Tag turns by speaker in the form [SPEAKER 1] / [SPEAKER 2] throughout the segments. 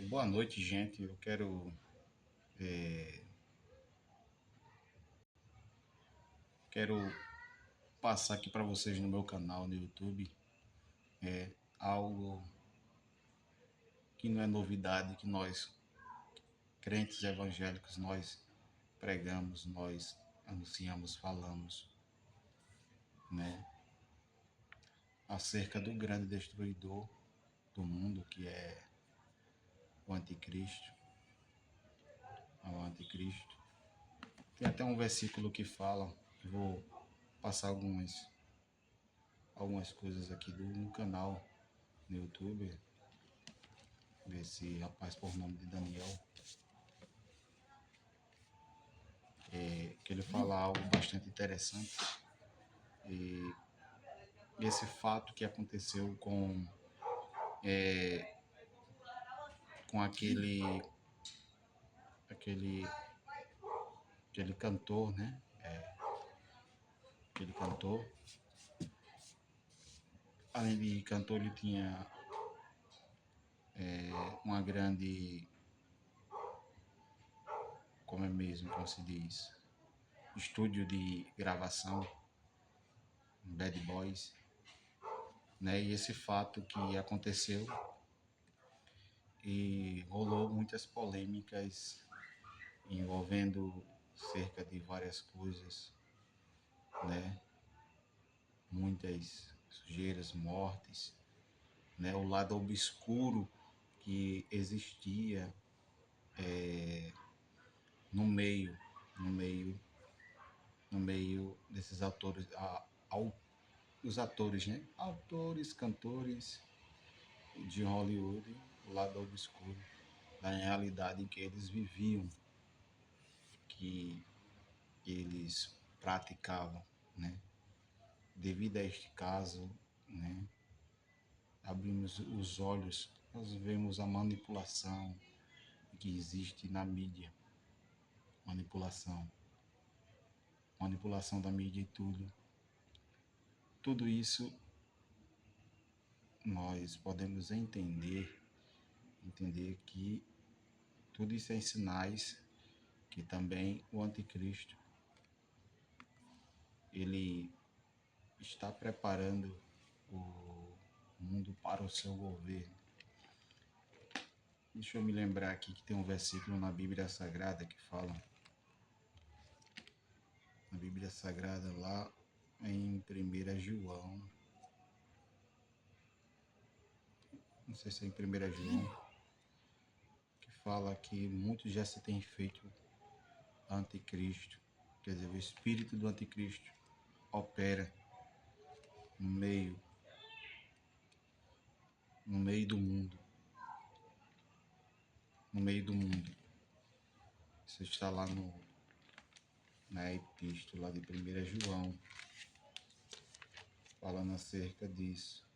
[SPEAKER 1] Boa noite, gente. Eu quero passar aqui para vocês no meu canal no YouTube algo que não é novidade, que nós, crentes evangélicos, nós pregamos, nós anunciamos, falamos, né? Acerca do grande destruidor do mundo, que é o anticristo. O anticristo. Tem até um versículo que fala, vou passar algumas coisas aqui no canal no YouTube desse rapaz por nome de Daniel, que ele fala algo bastante interessante. E esse fato que aconteceu com aquele, aquele cantor, né? Aquele cantor, além de cantor, ele tinha uma grande, como se diz, estúdio de gravação, Bad Boys, né? E esse fato que aconteceu e rolou muitas polêmicas envolvendo cerca de várias coisas, né? Muitas sujeiras, mortes, né? O lado obscuro que existia no meio, no meio, no meio desses autores, os atores, né? Autores, cantores de Hollywood, o lado obscuro da realidade em que eles viviam, que eles praticavam, né? Devido a este caso, né? Abrimos os olhos, nós vemos a manipulação que existe na mídia, manipulação, manipulação da mídia e tudo isso nós podemos entender que tudo isso é sinais que também o anticristo ele está preparando o mundo para o seu governo. Deixa eu me lembrar aqui que tem um versículo na Bíblia Sagrada que fala, na Bíblia Sagrada lá em 1 João, não sei se é em 1 João, que fala que muito já se tem feito anticristo, quer dizer, o espírito do anticristo opera no meio, no meio do mundo, no meio do mundo. Isso está lá na epístola de 1 João, falando acerca disso.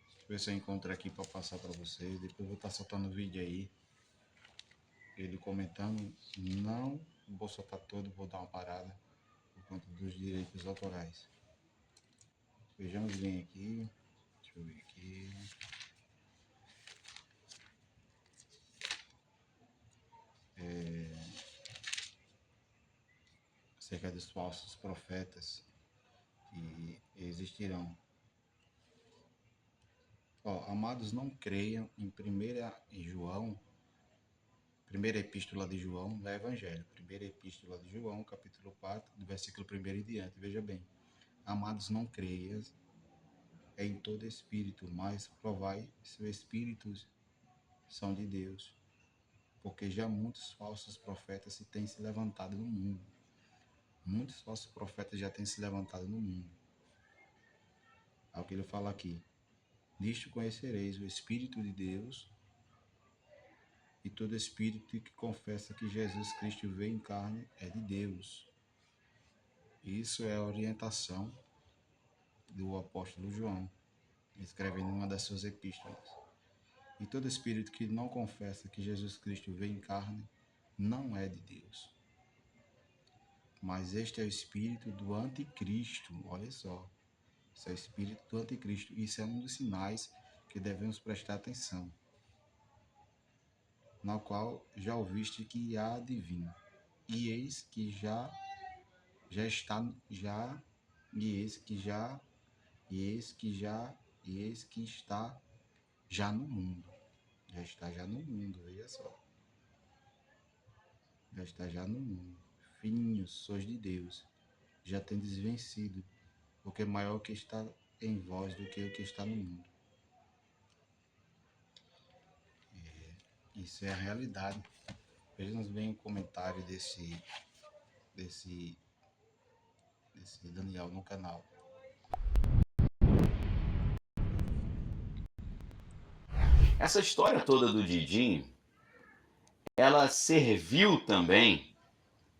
[SPEAKER 1] Deixa eu ver se eu encontro aqui para passar para vocês. Depois eu vou estar soltando o vídeo aí, ele comentando. Não vou soltar todo, vou dar uma parada por conta dos direitos autorais. Vejamos bem aqui. Deixa eu ver aqui. Acerca dos falsos profetas que existirão. Amados, não creiam em 1 João, primeira epístola de João, no Evangelho. Primeira epístola de João, capítulo 4, do versículo 1 e diante. Veja bem. Amados, não creias em todo espírito, mas provai se os espíritos são de Deus. Porque já muitos falsos profetas se têm se levantado no mundo. Muitos falsos profetas já têm se levantado no mundo. É o que ele fala aqui. Nisto conhecereis o Espírito de Deus, e todo espírito que confessa que Jesus Cristo veio em carne é de Deus. Isso é a orientação do apóstolo João, escrevendo em uma das suas epístolas. E todo espírito que não confessa que Jesus Cristo veio em carne não é de Deus. Mas este é o espírito do anticristo, olha só. Esse é o espírito do anticristo. Isso é um dos sinais que devemos prestar atenção, na qual já ouviste que há divino, e eis que já está, já, e eis que já, e eis que já, e eis que está já no mundo. Já está já no mundo, veja só. Já está já no mundo. Filhinhos, sois de Deus, já tendes vencido, porque maior que está em vós do que o que está no mundo. Isso é a realidade. Vejamos bem o comentário desse Daniel no canal.
[SPEAKER 2] Essa história toda do Didinho, ela serviu também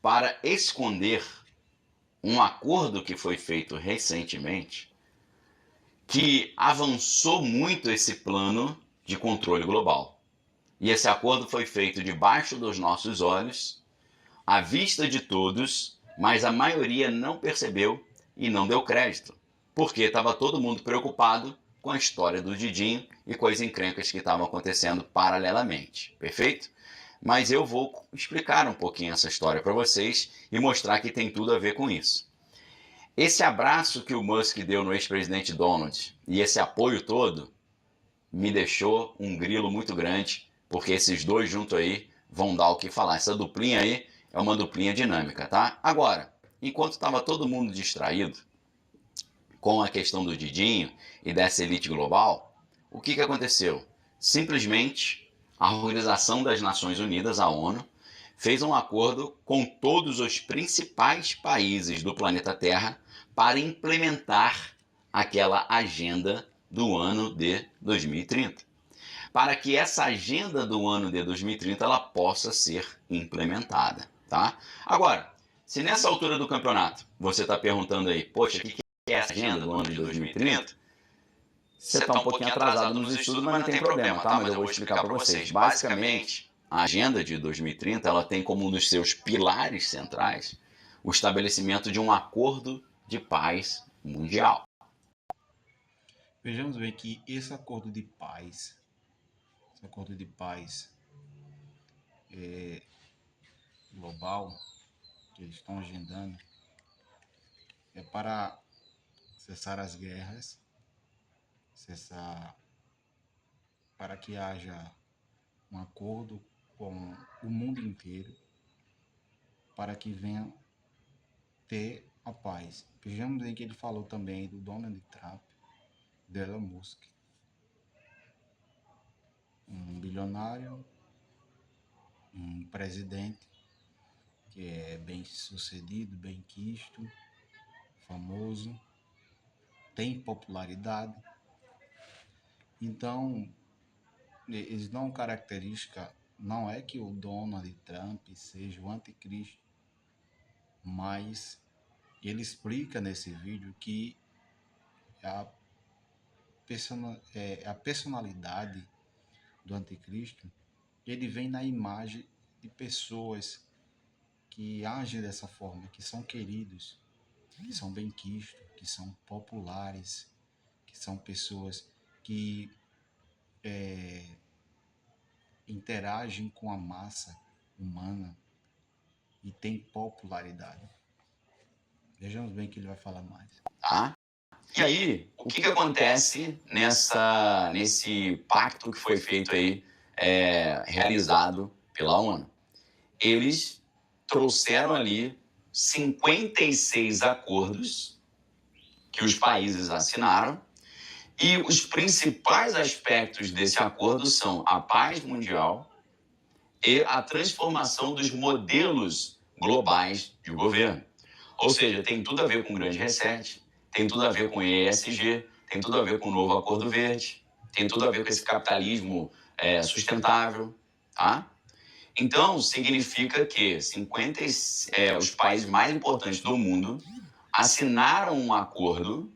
[SPEAKER 2] para esconder um acordo que foi feito recentemente, que avançou muito esse plano de controle global. E esse acordo foi feito debaixo dos nossos olhos, à vista de todos, mas a maioria não percebeu e não deu crédito, porque estava todo mundo preocupado com a história do Didinho e com as encrencas que estavam acontecendo paralelamente, perfeito? Mas eu vou explicar um pouquinho essa história para vocês e mostrar que tem tudo a ver com isso. Esse abraço que o Musk deu no ex-presidente Donald e esse apoio todo me deixou um grilo muito grande, porque esses dois juntos aí vão dar o que falar. Essa duplinha aí é uma duplinha dinâmica, tá? Agora, enquanto estava todo mundo distraído com a questão do Didinho e dessa elite global, o que aconteceu? Simplesmente a Organização das Nações Unidas, a ONU, fez um acordo com todos os principais países do planeta Terra para implementar aquela agenda do ano de 2030. Para que essa agenda do ano de 2030 ela possa ser implementada, tá? Agora, se nessa altura do campeonato você está perguntando aí, poxa, o que é essa agenda do ano de 2030? Você está um pouquinho atrasado nos estudos, mas não tem problema, tá? Mas eu vou explicar para vocês. Basicamente, a agenda de 2030 ela tem como um dos seus pilares centrais o estabelecimento de um acordo de paz mundial.
[SPEAKER 1] Vejamos bem que esse acordo de paz global que eles estão agendando é para cessar as guerras, para que haja um acordo com o mundo inteiro, para que venha ter a paz. Vejamos bem que ele falou também do Donald Trump, do Elon Musk, um bilionário, um presidente que é bem sucedido, bem quisto, famoso, tem popularidade. Então, eles dão característica, não é que o Donald Trump seja o anticristo, mas ele explica nesse vídeo que a, a personalidade do anticristo, ele vem na imagem de pessoas que agem dessa forma, que são queridos, que são benquistos, que são populares, que são pessoas que interagem com a massa humana e têm popularidade. Vejamos bem que ele vai falar mais.
[SPEAKER 2] Tá? E aí, o que acontece nesse pacto que foi feito aí, realizado pela ONU? Eles trouxeram ali 56 acordos que os países assinaram, e os principais aspectos desse acordo são a paz mundial e a transformação dos modelos globais de governo. Ou seja, tem tudo a ver com o Grande Reset, tem tudo a ver com o ESG, tem tudo a ver com o novo Acordo Verde, tem tudo a ver com esse capitalismo sustentável, tá? Então, significa que os países mais importantes do mundo assinaram um acordo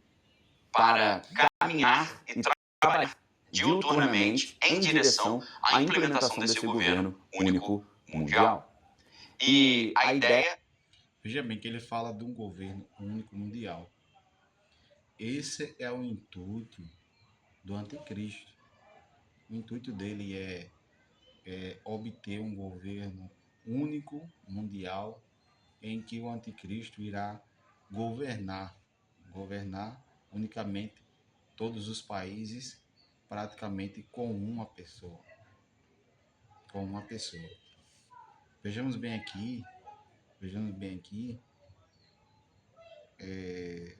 [SPEAKER 2] para caminhar e trabalhar diuturnamente em direção à implementação desse governo único mundial. E a ideia...
[SPEAKER 1] Veja bem que ele fala de um governo único mundial. Esse é o intuito do anticristo. O intuito dele é obter um governo único, mundial, em que o anticristo irá governar, governar unicamente todos os países, praticamente com uma pessoa, com uma pessoa. Vejamos bem aqui, vejamos bem aqui, é,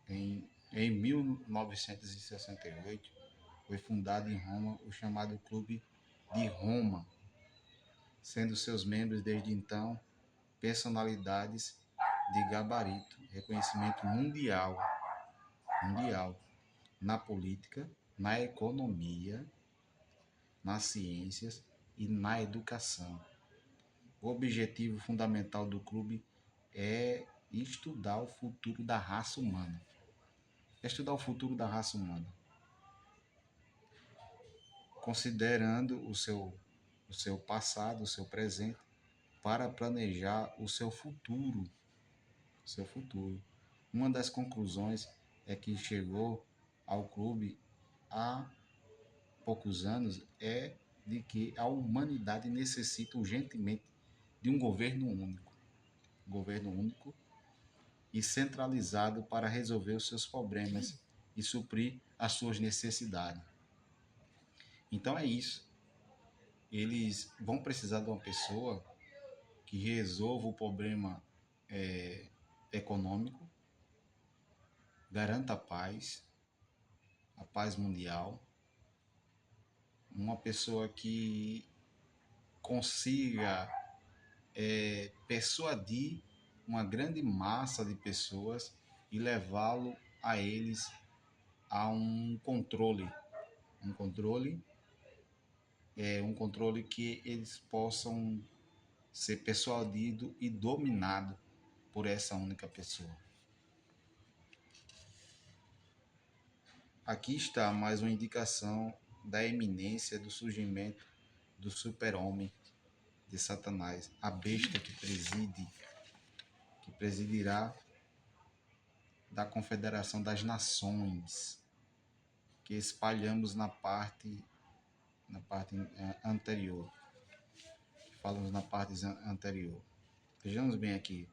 [SPEAKER 1] em 1968, foi fundado em Roma o chamado Clube de Roma, sendo seus membros desde então personalidades de gabarito, reconhecimento mundial na política, na economia, nas ciências e na educação. O objetivo fundamental do clube é estudar o futuro da raça humana. Estudar o futuro da raça humana, considerando o seu passado, o seu presente, para planejar o seu futuro. Seu futuro. Uma das conclusões é que chegou ao clube há poucos anos é de que a humanidade necessita urgentemente de um governo único e centralizado para resolver os seus problemas e suprir as suas necessidades. Então é isso. Eles vão precisar de uma pessoa que resolva o problema econômico, garanta a paz mundial, uma pessoa que consiga persuadir uma grande massa de pessoas e levá-lo a eles a um controle, um controle que eles possam ser persuadidos e dominados por essa única pessoa. Aqui está mais uma indicação da eminência do surgimento do super-homem de Satanás, a besta que presidirá da confederação das nações, que espalhamos na parte anterior. Falamos na parte anterior. Vejamos bem aqui.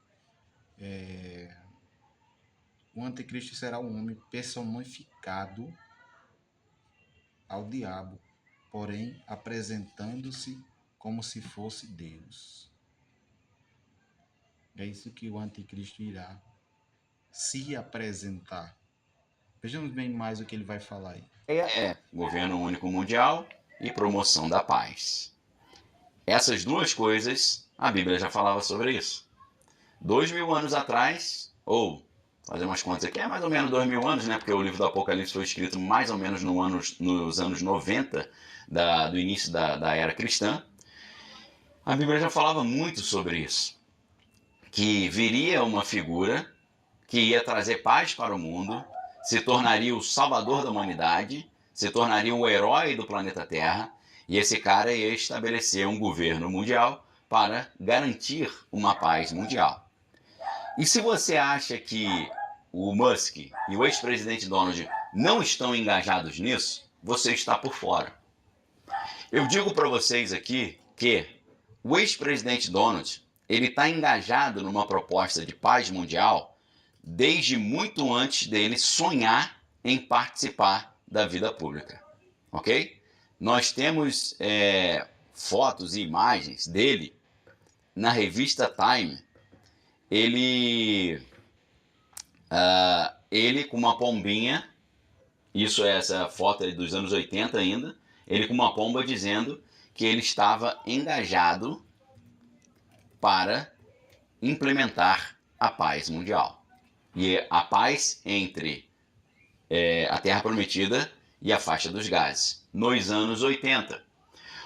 [SPEAKER 1] O anticristo será um homem personificado ao diabo, porém apresentando-se como se fosse Deus. É isso que o anticristo irá se apresentar. Vejamos bem mais o que ele vai falar aí.
[SPEAKER 2] É governo único mundial e promoção da paz. Essas duas coisas, a Bíblia já falava sobre isso. 2000 anos atrás, ou fazer umas contas aqui, é mais ou menos 2000 anos, né? Porque o livro do Apocalipse foi escrito mais ou menos nos anos 90 do início da era cristã. A Bíblia já falava muito sobre isso. Que viria uma figura que ia trazer paz para o mundo, se tornaria o salvador da humanidade, se tornaria o herói do planeta Terra, e esse cara ia estabelecer um governo mundial para garantir uma paz mundial. E se você acha que o Musk e o ex-presidente Donald não estão engajados nisso, você está por fora. Eu digo para vocês aqui que o ex-presidente Donald ele está engajado numa proposta de paz mundial desde muito antes dele sonhar em participar da vida pública, ok? Nós temos fotos e imagens dele na revista Time. Ele com uma pombinha, essa foto é dos anos 80 ainda, ele com uma pomba dizendo que ele estava engajado para implementar a paz mundial. E a paz entre a Terra Prometida e a faixa dos gases, nos anos 80.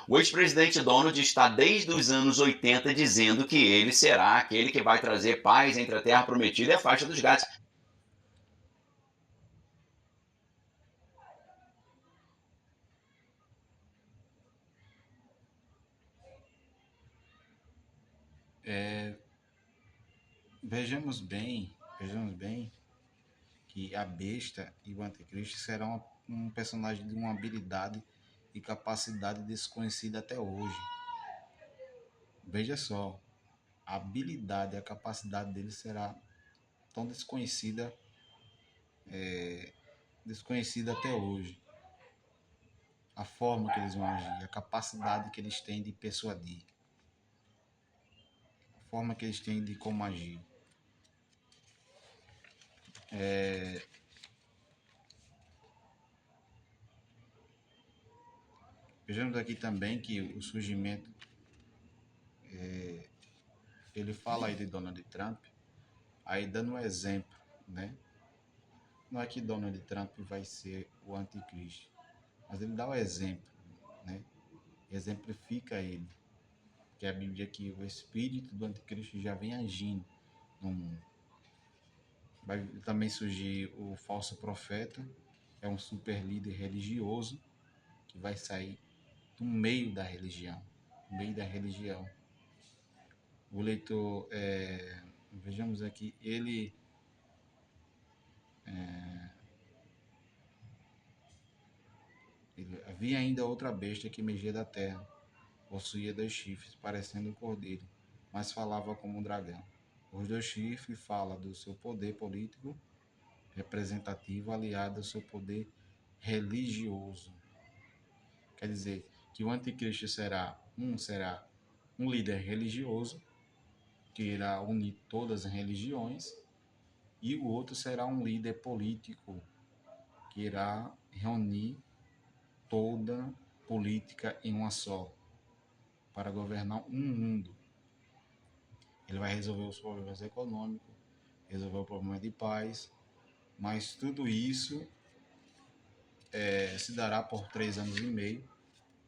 [SPEAKER 2] O ex-presidente Donald está desde os anos 80 dizendo que ele será aquele que vai trazer paz entre a Terra Prometida e a faixa dos gases.
[SPEAKER 1] Vejamos bem que a besta e o anticristo serão um personagem de uma habilidade e capacidade desconhecida até hoje. Veja só, a habilidade e a capacidade dele será tão desconhecida até hoje. A forma que eles vão agir, a capacidade que eles têm de persuadir, a forma que eles têm de como agir. Vejamos aqui também que o surgimento, ele fala aí de Donald Trump, aí dando um exemplo, né? Não é que Donald Trump vai ser o anticristo, mas ele dá o exemplo, né? Exemplifica ele, que a Bíblia que o espírito do anticristo já vem agindo no mundo. Vai também surgir o falso profeta, é um super líder religioso que vai sair do meio da religião, no meio da religião. O leitor, vejamos aqui, havia ainda outra besta que emergia da terra, possuía 2 chifres, parecendo um cordeiro, mas falava como um dragão. Os 2 chifres falam do seu poder político representativo aliado ao seu poder religioso. Quer dizer que o anticristo será um líder religioso que irá unir todas as religiões, e o outro será um líder político que irá reunir toda política em uma só, para governar um mundo. Ele vai resolver os problemas econômicos, resolver o problema de paz, mas tudo isso se dará por 3 anos e meio,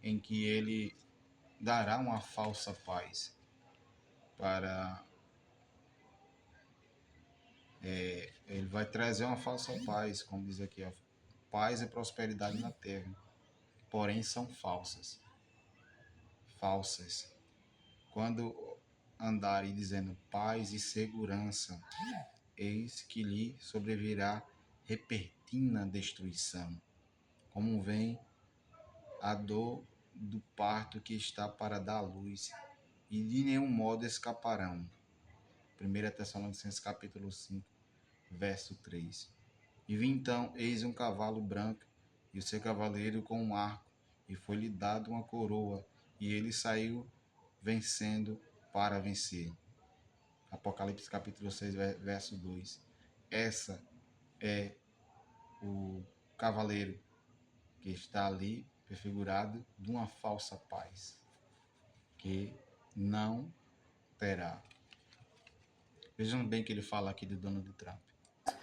[SPEAKER 1] em que ele dará uma falsa paz para... ele vai trazer uma falsa paz, como diz aqui, a paz e prosperidade na terra, porém são falsas. Quando andarem dizendo paz e segurança, eis que lhe sobrevirá repentina destruição, como vem a dor do parto que está para dar luz, e de nenhum modo escaparão. 1 Tessalonicenses capítulo 5, verso 3. E vi então, eis um cavalo branco, e o seu cavaleiro com um arco, e foi-lhe dado uma coroa, e ele saiu vencendo para vencer. Apocalipse capítulo 6, verso 2. Essa é o cavaleiro que está ali prefigurado de uma falsa paz, que não terá. Vejam bem que ele fala aqui de Donald Trump.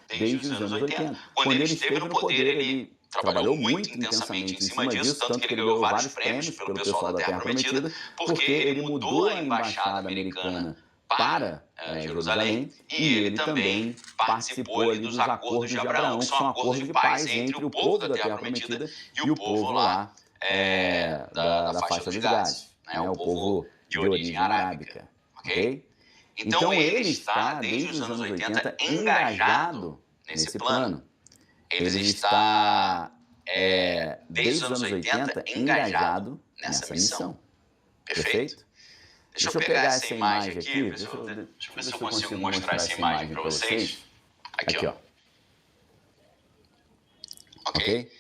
[SPEAKER 2] Desde os anos 80. Quando ele esteve no poder, ele trabalhou muito intensamente em cima disso, tanto que ele ganhou vários prêmios pelo pessoal da Terra Prometida, porque ele mudou a embaixada americana para Jerusalém, e ele também participou ali dos acordos de Abraão, que são acordos de paz entre o povo da Terra Prometida e o povo lá da faixa dos Gades, né, o povo de origem arábica, ok? Então ele está, desde os anos 80, engajado nesse plano. Ele está, desde os anos 80, engajado nessa missão. Perfeito? Deixa eu pegar essa imagem aqui, deixa eu ver se eu consigo mostrar essa imagem para vocês. Aqui, ó. Ok?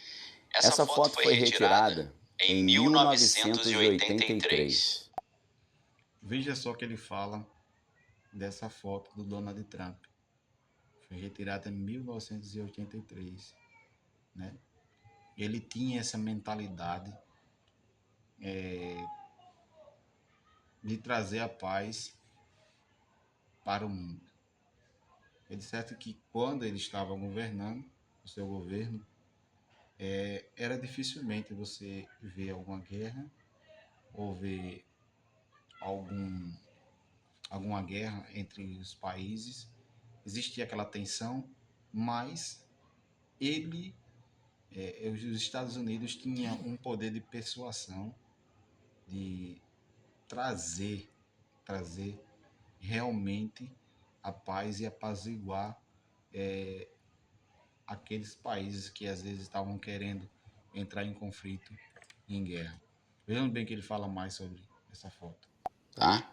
[SPEAKER 2] Essa foto foi retirada em 1983.
[SPEAKER 1] Veja só que ele fala dessa foto do Donald Trump. Foi retirada em 1983, né? Ele tinha essa mentalidade de trazer a paz para o mundo. É de certo que quando ele estava governando, o seu governo, era dificilmente você ver alguma guerra ou ver alguma guerra entre os países. Existia aquela tensão, mas os Estados Unidos tinham um poder de persuasão, de trazer realmente a paz e apaziguar aqueles países que às vezes estavam querendo entrar em conflito e em guerra. Vejam bem que ele fala mais sobre essa foto.
[SPEAKER 2] Tá?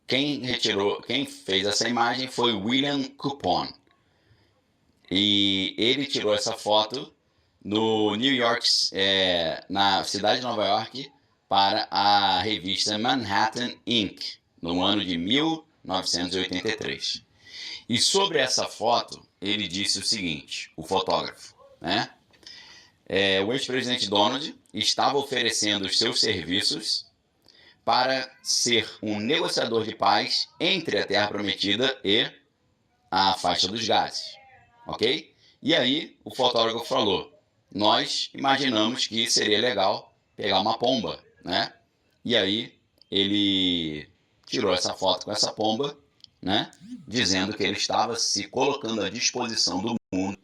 [SPEAKER 2] Quem fez essa imagem foi William Coupon. E ele tirou essa foto no New York, na cidade de Nova York, para a revista Manhattan Inc., no ano de 1983. E sobre essa foto, ele disse o seguinte, o fotógrafo, né? O ex-presidente Donald estava oferecendo os seus serviços para ser um negociador de paz entre a Terra Prometida e a faixa dos gases, ok? E aí o fotógrafo falou, nós imaginamos que seria legal pegar uma pomba, né? E aí ele tirou essa foto com essa pomba, né? Dizendo que ele estava se colocando à disposição do mundo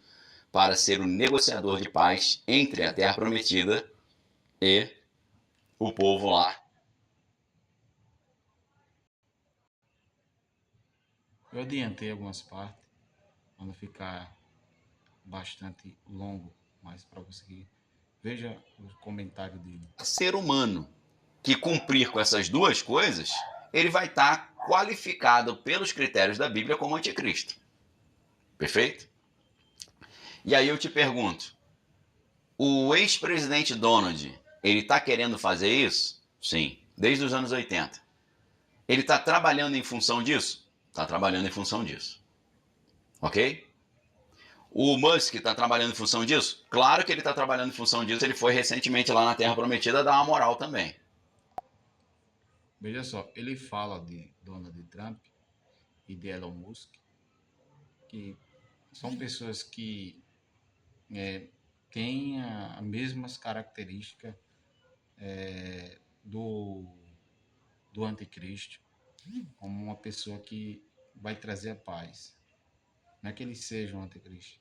[SPEAKER 2] para ser o negociador de paz entre a Terra Prometida e o povo lá.
[SPEAKER 1] Eu adiantei algumas partes, para não ficar bastante longo, mas para conseguir. Veja o comentário dele.
[SPEAKER 2] Ser humano que cumprir com essas duas coisas, ele vai estar qualificado pelos critérios da Bíblia como anticristo. Perfeito? E aí eu te pergunto, o ex-presidente Donald, ele está querendo fazer isso? Sim, desde os anos 80. Ele está trabalhando em função disso? Está trabalhando em função disso. Ok? O Musk está trabalhando em função disso? Claro que ele está trabalhando em função disso. Ele foi recentemente lá na Terra Prometida dar uma moral também.
[SPEAKER 1] Veja só, ele fala de Donald Trump e de Elon Musk, que são pessoas que têm as mesmas características do, do anticristo, como uma pessoa que vai trazer a paz. Não é que eles sejam anticristo,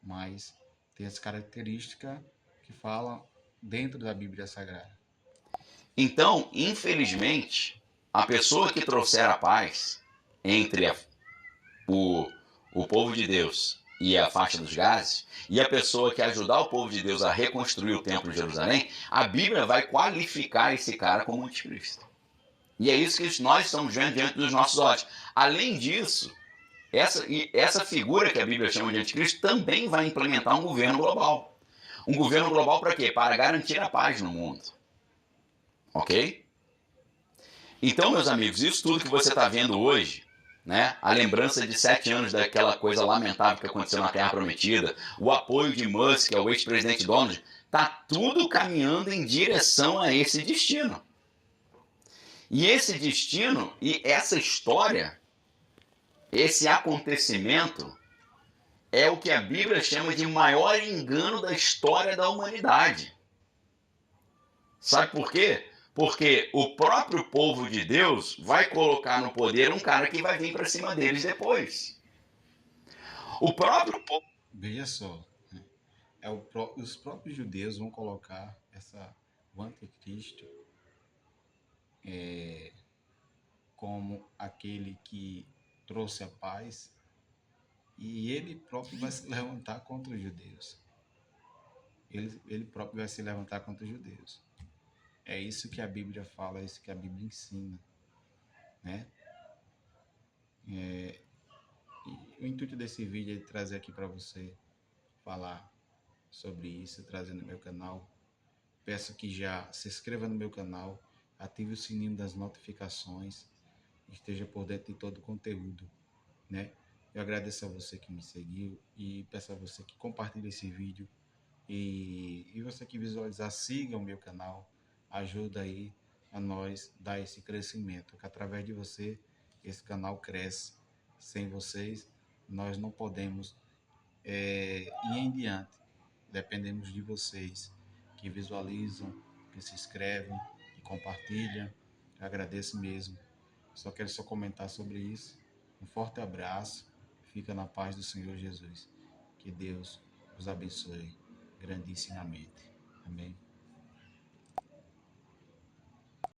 [SPEAKER 1] mas tem as características que falam dentro da Bíblia Sagrada.
[SPEAKER 2] Então, infelizmente, a pessoa que trouxer a paz entre o povo de Deus e a faixa dos gases, e a pessoa que ajudar o povo de Deus a reconstruir o templo de Jerusalém, a Bíblia vai qualificar esse cara como anticristo. E é isso que nós estamos vendo diante dos nossos olhos. Além disso, essa figura que a Bíblia chama de anticristo também vai implementar um governo global. Um governo global para quê? Para garantir a paz no mundo. Ok? Então, meus amigos, isso tudo que você está vendo hoje, né? A lembrança de 7 anos daquela coisa lamentável que aconteceu na Terra Prometida, o apoio de Musk ao ex-presidente Donald, está tudo caminhando em direção a esse destino. E esse destino e essa história, esse acontecimento, é o que a Bíblia chama de maior engano da história da humanidade. Sabe por quê? Porque o próprio povo de Deus vai colocar no poder um cara que vai vir para cima deles depois. O próprio povo.
[SPEAKER 1] Veja só, né? Os próprios judeus vão colocar o anticristo como aquele que trouxe a paz e ele próprio vai se levantar contra os judeus. Ele próprio vai se levantar contra os judeus. É isso que a Bíblia fala, é isso que a Bíblia ensina, né? E o intuito desse vídeo é trazer aqui para você falar sobre isso, trazer no meu canal. Peço que já se inscreva no meu canal, ative o sininho das notificações, esteja por dentro de todo o conteúdo, né? Eu agradeço a você que me seguiu e peço a você que compartilhe esse vídeo e você que visualizar, siga o meu canal, ajuda aí a nós dar esse crescimento, que através de você esse canal cresce. Sem vocês nós não podemos ir em diante. Dependemos de vocês que visualizam, que se inscrevem, que compartilham. Eu agradeço mesmo. Só quero comentar sobre isso. Um forte abraço. Fica na paz do Senhor Jesus. Que Deus os abençoe grandissimamente. Amém.